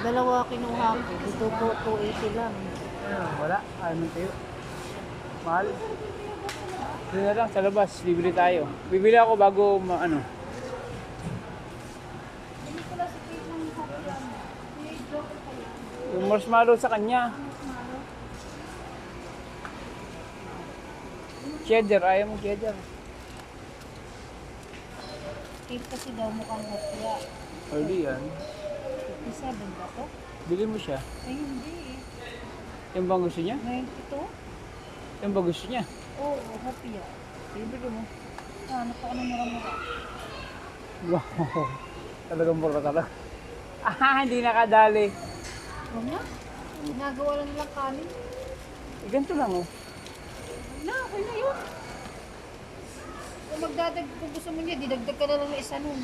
Dalawa kinuha ko. Dito po, 280 lang. Wala. Ayaw mo tayo. Mahal. Doon na lang sa labas. Bibili tayo. Bibili ako bago ano. Yung marshmallow sa kanya. Cheddar. Ayaw mo cheddar. Cake kasi daw mukhang hotya. Early yan. 57 ba to? Bili mo siya. Ay, hindi eh. Yung bang gusto niya? 92? Yung bang gusto niya? Oo, hotya. Bibili mo. Hanap ako ng mura-mura. Wow. Talagang mura talaga. Ah, hindi nakadali. Huwag na. Ginagawa lang nilang kanin. Ganito lang oh. Na, okay na yun. Kung magdadag, kung gusto mo niya, didagdag ka na lang ng isa nun.